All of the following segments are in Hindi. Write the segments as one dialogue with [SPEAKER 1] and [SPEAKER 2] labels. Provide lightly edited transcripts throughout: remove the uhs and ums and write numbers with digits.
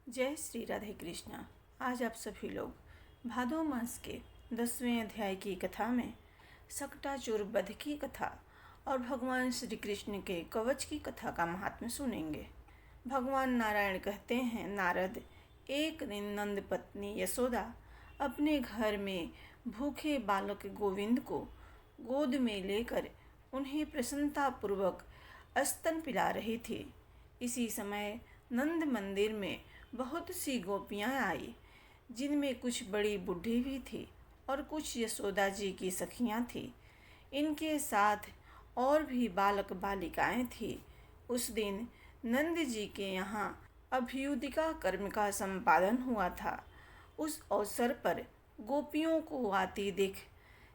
[SPEAKER 1] जय श्री राधे कृष्णा। आज आप सभी लोग भादो मास के 10वें अध्याय की कथा में सकटाचूर वध की कथा और भगवान श्री कृष्ण के कवच की कथा का महात्म्य सुनेंगे। भगवान नारायण कहते हैं, नारद, एक दिन नंद पत्नी यशोदा अपने घर में भूखे बालक गोविंद को गोद में लेकर उन्हें प्रसन्नतापूर्वक स्तन पिला रही थी। इसी समय नंद मंदिर में बहुत सी गोपियां आई, जिनमें कुछ बड़ी बूढ़ी भी थी और कुछ यशोदा जी की सखियां थी। इनके साथ और भी बालक बालिकाएं थी। उस दिन नंद जी के यहाँ अभ्युदिका कर्म का संपादन हुआ था। उस अवसर पर गोपियों को आती देख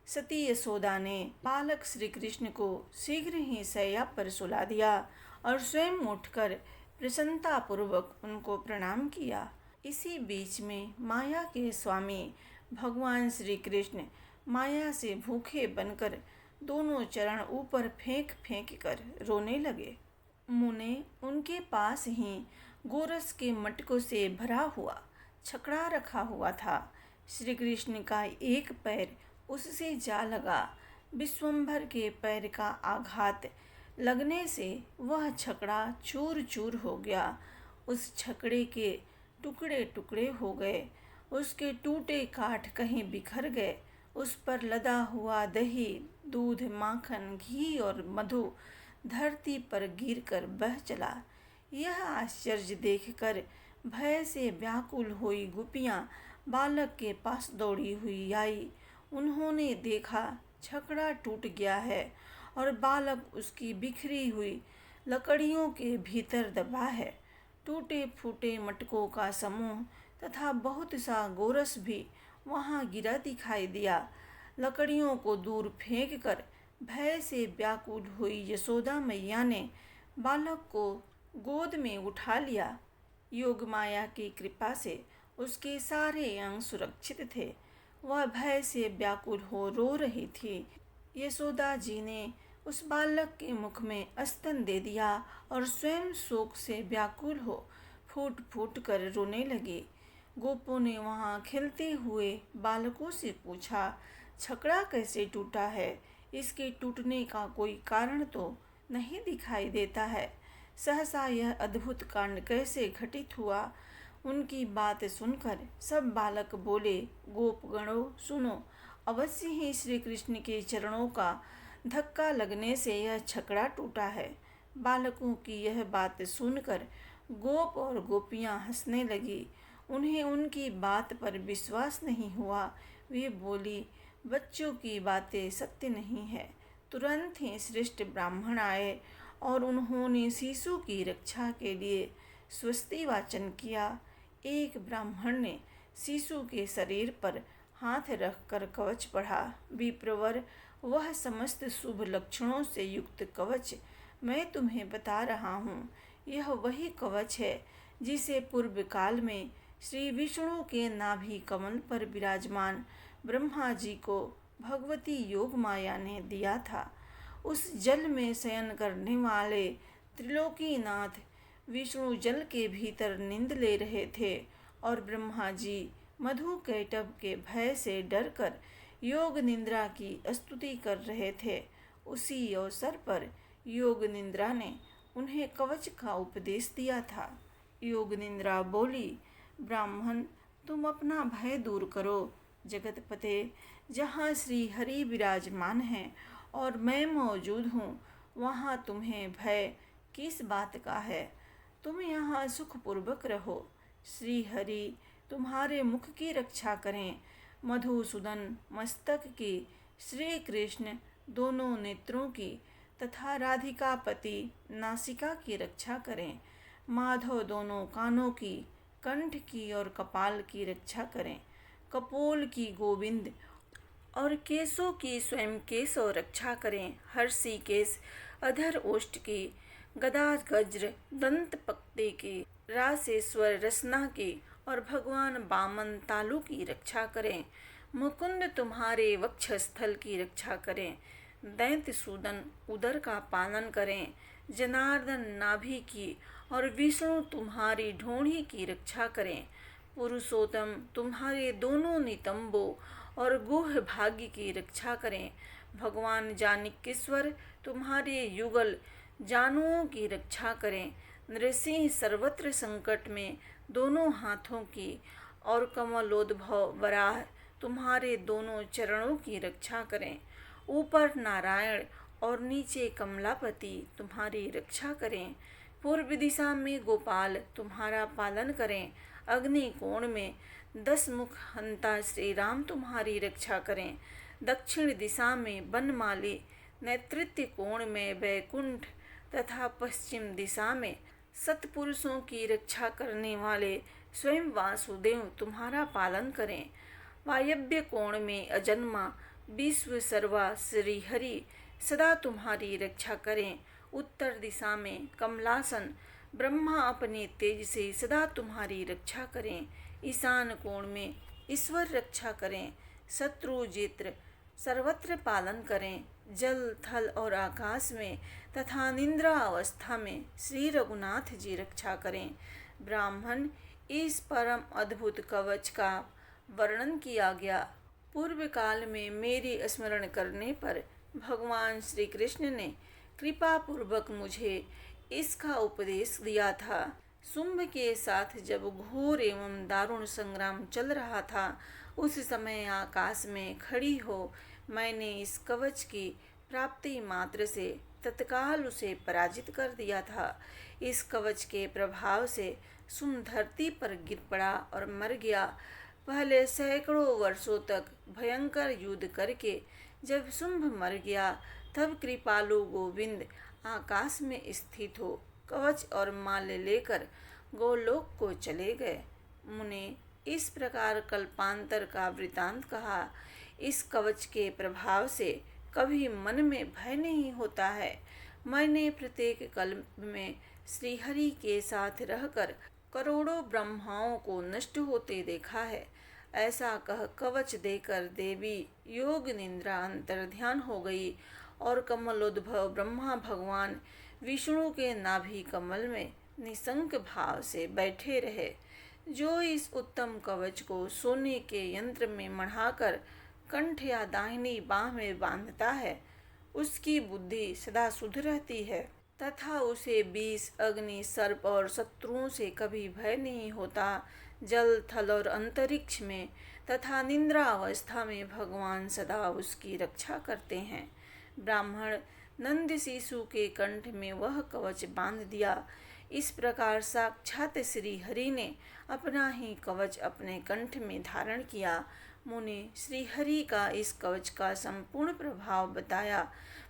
[SPEAKER 1] सती यशोदा ने बालक श्री कृष्ण को शीघ्र ही शैया पर सुला दिया और स्वयं उठकर प्रसन्नतापूर्वक उनको प्रणाम किया। इसी बीच में माया के स्वामी भगवान श्री कृष्ण माया से भूखे बनकर दोनों चरण ऊपर फेंक फेंक कर रोने लगे। मुंह ने उनके पास ही गोरस के मटकों से भरा हुआ छकड़ा रखा हुआ था। श्री कृष्ण का एक पैर उससे जा लगा। विश्वंभर के पैर का आघात लगने से वह छकड़ा चूर चूर हो गया। उस छकड़े के टुकड़े टुकड़े हो गए। उसके टूटे काठ कहीं बिखर गए। उस पर लदा हुआ दही, दूध, माखन, घी और मधु धरती पर गिरकर बह चला। यह आश्चर्य देखकर भय से व्याकुल हुई गोपियां बालक के पास दौड़ी हुई आई। उन्होंने देखा छकड़ा टूट गया है और बालक उसकी बिखरी हुई लकड़ियों के भीतर दबा है। टूटे फूटे मटकों का समूह तथा बहुत सा गोरस भी वहां गिरा दिखाई दिया। लकड़ियों को दूर फेंक कर भय से व्याकुल हुई यशोदा मैया ने बालक को गोद में उठा लिया। योग माया की कृपा से उसके सारे अंग सुरक्षित थे। वह भय से व्याकुल हो रो रही थी। यशोदा जी ने उस बालक के मुख में स्तन दे दिया और स्वयं शोक से व्याकुल हो फूट फूट कर रोने लगी। गोपों ने वहां खेलते हुए बालकों से पूछा, छकड़ा कैसे टूटा है? इसके टूटने का कोई कारण तो नहीं दिखाई देता है। सहसा यह अद्भुत कांड कैसे घटित हुआ? उनकी बात सुनकर सब बालक बोले, गोपगणों सुनो, अवश्य ही श्री कृष्ण के चरणों का धक्का लगने से यह छकड़ा टूटा है। बालकों की यह बात सुनकर गोप और गोपियां हंसने लगी। उन्हें उनकी बात पर विश्वास नहीं हुआ। वे बोली, बच्चों की बातें सत्य नहीं है। तुरंत ही श्रेष्ठ ब्राह्मण आए और उन्होंने शिशु की रक्षा के लिए स्वस्ति वाचन किया। एक ब्राह्मण ने शिशु के शरीर पर हाथ रखकर कवच पढ़ा। विप्रवर, वह समस्त शुभ लक्षणों से युक्त कवच मैं तुम्हें बता रहा हूँ। यह वही कवच है जिसे पूर्व काल में श्री विष्णु के नाभि कमल पर विराजमान ब्रह्मा जी को भगवती योग माया ने दिया था। उस जल में शयन करने वाले त्रिलोकीनाथ विष्णु जल के भीतर नींद ले रहे थे और ब्रह्मा जी मधु कैटभ के भय से डरकर योग निद्रा की स्तुति कर रहे थे। उसी अवसर पर योग निद्रा ने उन्हें कवच का उपदेश दिया था। योग निद्रा बोली, ब्राह्मण, तुम अपना भय दूर करो। जगतपते, जहाँ श्री हरि विराजमान हैं और मैं मौजूद हूँ, वहाँ तुम्हें भय किस बात का है? तुम यहाँ सुखपूर्वक रहो। श्री हरि तुम्हारे मुख की रक्षा करें। मधुसूदन मस्तक की, श्री कृष्ण दोनों नेत्रों की तथा राधिकापति नासिका की रक्षा करें। माधव दोनों कानों की, कंठ की और कपाल की रक्षा करें। कपोल की गोविंद और केशों की स्वयं केशव रक्षा करें। हर्षी केश, अधर ओष्ठ की, गदा गज्र दंत पक्ते की, रासेश्वर रसना की और भगवान बामन तालु की रक्षा करें। मुकुंद तुम्हारे वक्षस्थल की रक्षा करें। दैत्य सूदन उदर का पालन करें। जनार्दन नाभि की और विष्णु तुम्हारी ढोंढी की रक्षा करें। पुरुषोत्तम तुम्हारे दोनों नितंबों और गुह भाग्य की रक्षा करें। भगवान जानिकेश्वर तुम्हारे युगल जानुओं की रक्षा करें। नृसिंह सर्वत्र संकट में दोनों हाथों की और कमलोद्भव वराह तुम्हारे दोनों चरणों की रक्षा करें। ऊपर नारायण और नीचे कमलापति तुम्हारी रक्षा करें। पूर्व दिशा में गोपाल तुम्हारा पालन करें। अग्नि कोण में 10 मुख हंता श्री राम तुम्हारी रक्षा करें। दक्षिण दिशा में बनमाली, नेतृत्व कोण में वैकुंठ तथा पश्चिम दिशा में सतपुरुषों की रक्षा करने वाले स्वयं वासुदेव तुम्हारा पालन करें। वायव्य कोण में अजन्मा विश्व सर्वा श्री हरि सदा तुम्हारी रक्षा करें। उत्तर दिशा में कमलासन ब्रह्मा अपने तेज से सदा तुम्हारी रक्षा करें। ईशान कोण में ईश्वर रक्षा करें। शत्रु जित्र सर्वत्र पालन करें। जल थल और आकाश में तथा निद्रा अवस्था में श्री रघुनाथ जी रक्षा करें। ब्राह्मण इस परम अद्भुत कवच का वर्णन किया गया। पूर्व काल में मेरी स्मरण करने पर भगवान श्री कृष्ण ने कृपा पूर्वक मुझे इसका उपदेश दिया था। शुंभ के साथ जब घोर एवं दारुण संग्राम चल रहा था, उस समय आकाश में खड़ी हो मैंने इस कवच की प्राप्ति मात्र से तत्काल उसे पराजित कर दिया था। इस कवच के प्रभाव से शुंभ धरती पर गिर पड़ा और मर गया। पहले सैकड़ों वर्षों तक भयंकर युद्ध करके जब शुंभ मर गया, तब कृपालु गोविंद आकाश में स्थित हो कवच और माल लेकर गोलोक को चले गए। मुने इस प्रकार कल्पांतर का वृतांत कहा। इस कवच के प्रभाव से कभी मन में भय नहीं होता है। मैंने प्रत्येक कल्प में श्रीहरि के साथ रहकर करोड़ों ब्रह्माओं को नष्ट होते देखा है। ऐसा कह कवच देकर देवी योग निद्रा अंतर्ध्यान हो गई और कमलोद्भव ब्रह्मा भगवान विष्णु के नाभि कमल में निशंक भाव से बैठे रहे। जो इस उत्तम कवच को सोने के यंत्र में मढ़ाकर कंठ या दाहिनी बाह में बांधता है, उसकी बुद्धि सदा शुद्ध रहती है तथा उसे विष, अग्नि, सर्प और शत्रुओं से कभी भय नहीं होता। जल थल और अंतरिक्ष में तथा निद्रा अवस्था में भगवान सदा उसकी रक्षा करते हैं। ब्राह्मण नंद शिशु के कंठ में वह कवच बांध दिया। इस प्रकार साक्षात श्री हरि ने अपना ही कवच अपने कंठ में धारण किया। मुनि श्री हरि का इस कवच का संपूर्ण प्रभाव बताया।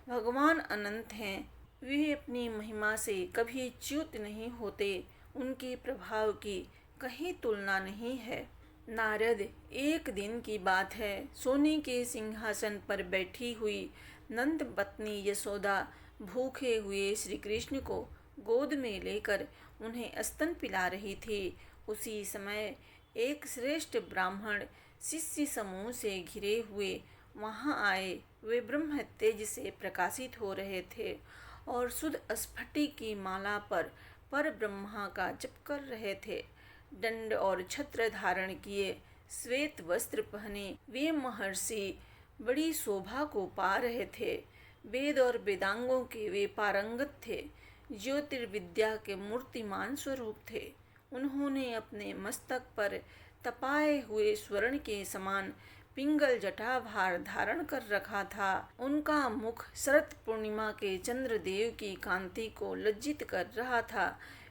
[SPEAKER 1] भगवान अनंत हैं, वे अपनी महिमा से कभी च्युत नहीं होते। उनके प्रभाव की कहीं तुलना नहीं है। नारद, एक दिन की बात है, सोने के सिंहासन पर बैठी हुई नंद पत्नी यशोदा भूखे हुए श्री कृष्ण को गोद में लेकर उन्हें स्तन पिला रही थी। उसी समय एक श्रेष्ठ ब्राह्मण शिष्य समूह से घिरे हुए वहां आए। वे ब्रह्म तेज से प्रकाशित हो रहे थे और शुद्ध स्फटिक की माला पर ब्रह्मा का जप कर रहे थे। दंड और छत्र धारण किए, श्वेत वस्त्र पहने वे महर्षि बड़ी शोभा को पा रहे थे। वेद और वेदांगों के वे पारंगत थे। ज्योतिर्विद्या के मूर्तिमान स्वरूप थे। उन्होंने अपने मस्तक पर तपाए हुए स्वर्ण के समान पिंगल जटाभार धारण कर रखा था। उनका मुख शरत पूर्णिमा के चंद्रदेव की कांति को लज्जित कर रहा था।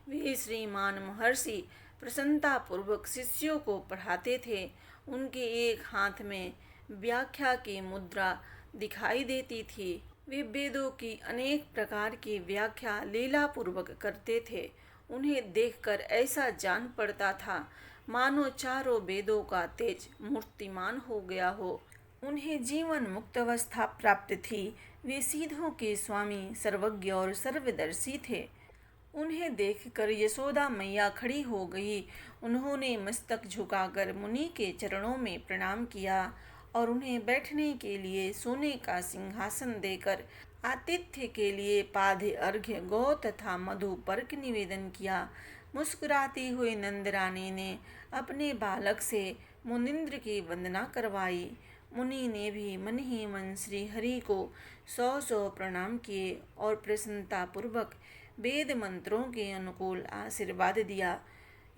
[SPEAKER 1] वे श्रीमान महर्षि प्रसन्नता पूर्वक शिष्यों को पढ़ाते थे। उनके एक हाथ में व्याख्या की मुद्रा दिखाई देती थी। वे वेदों की अनेक प्रकार की व्याख्या लीला पूर्वक करते थे। उन्हें देखकर ऐसा जान पड़ता था मानो चारों वेदों का तेज मूर्तिमान हो गया हो। उन्हें जीवन मुक्त अवस्था प्राप्त थी। वे सिद्धों के स्वामी, सर्वज्ञ और सर्वदर्शी थे। उन्हें देखकर यशोदा मैया खड़ी हो गई। उन्होंने मस्तक झुकाकर मुनि के चरणों में प्रणाम किया और उन्हें बैठने के लिए सोने का सिंहासन देकर आतिथ्य के लिए पाद्य अर्घ्य गौ तथा मधु पर्क निवेदन किया। मुस्कुराती हुई नंद रानी ने अपने बालक से मुनिंद्र की वंदना करवाई। मुनि ने भी मन ही मन श्री हरि को 100 प्रणाम किए और प्रसन्नता पूर्वक वेद मंत्रों के अनुकूल आशीर्वाद दिया।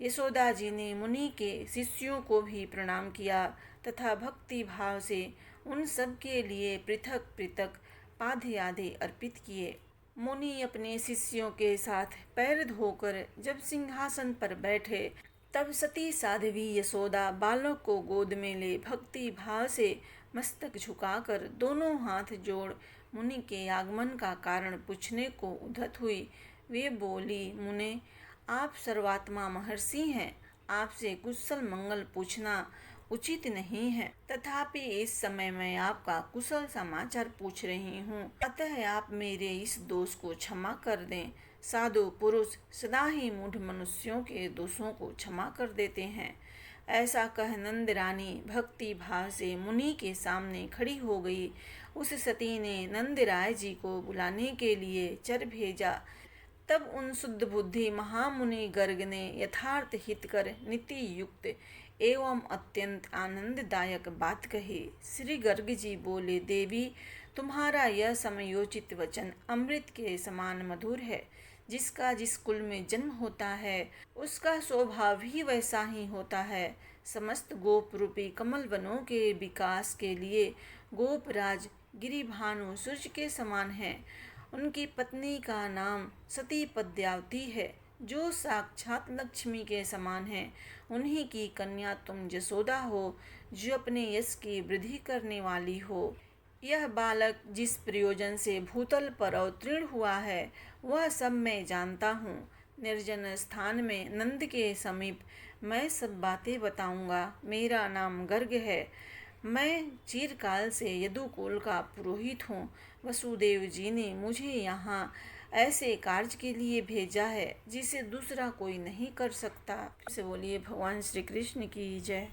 [SPEAKER 1] यशोदा जी ने मुनि के शिष्यों को भी प्रणाम किया तथा भक्ति भाव से उन सब के लिए पृथक पृथक पाद्य आदि अर्पित किए। मुनि अपने शिष्यों के साथ पैर धोकर जब सिंहासन पर बैठे, तब सती साध्वी यशोदा बालक को गोद में ले भक्ति भाव से मस्तक झुकाकर दोनों हाथ जोड़ मुनि के आगमन का कारण पूछने को उद्धत हुई। वे बोली, मुने, आप सर्वात्मा महर्षि हैं, आपसे कुशल मंगल पूछना उचित नहीं है, तथापि इस समय मैं आपका कुशल समाचार पूछ रही हूँ, अतः आप मेरे इस दोष को क्षमा कर दें। साधु पुरुष सदा ही मूढ़ मनुष्यों के दोषों को क्षमा कर देते हैं। ऐसा कह नंद रानी भक्ति भाव से मुनि के सामने खड़ी हो गई। उस सती ने नंद राय जी को बुलाने के लिए चर भेजा। तब उन शुद्ध बुद्धि महामुनि गर्ग ने यथार्थ हित कर नीति युक्त एवं अत्यंत आनंददायक बात कही। श्री गर्ग जी बोले, देवी, तुम्हारा यह समयोचित वचन अमृत के समान मधुर है। जिसका जिस कुल में जन्म होता है उसका स्वभाव भी वैसा ही होता है। समस्त गोप रूपी कमल वनों के विकास के लिए गोपराज गिरिभानु सूर्य के समान है। उनकी पत्नी का नाम सती पद्यावती है, जो साक्षात लक्ष्मी के समान है। उन्हीं की कन्या तुम जसोदा हो, जो अपने यश की वृद्धि करने वाली हो। यह बालक जिस प्रयोजन से भूतल पर अवतीर्ण हुआ है, वह सब मैं जानता हूँ। निर्जन स्थान में नंद के समीप मैं सब बातें बताऊंगा। मेरा नाम गर्ग है। मैं चिरकाल से यदुकुल का पुरोहित हूँ। वसुदेव जी ने मुझे यहाँ ऐसे कार्य के लिए भेजा है जिसे दूसरा कोई नहीं कर सकता। से बोलिए भगवान श्री कृष्ण की जय।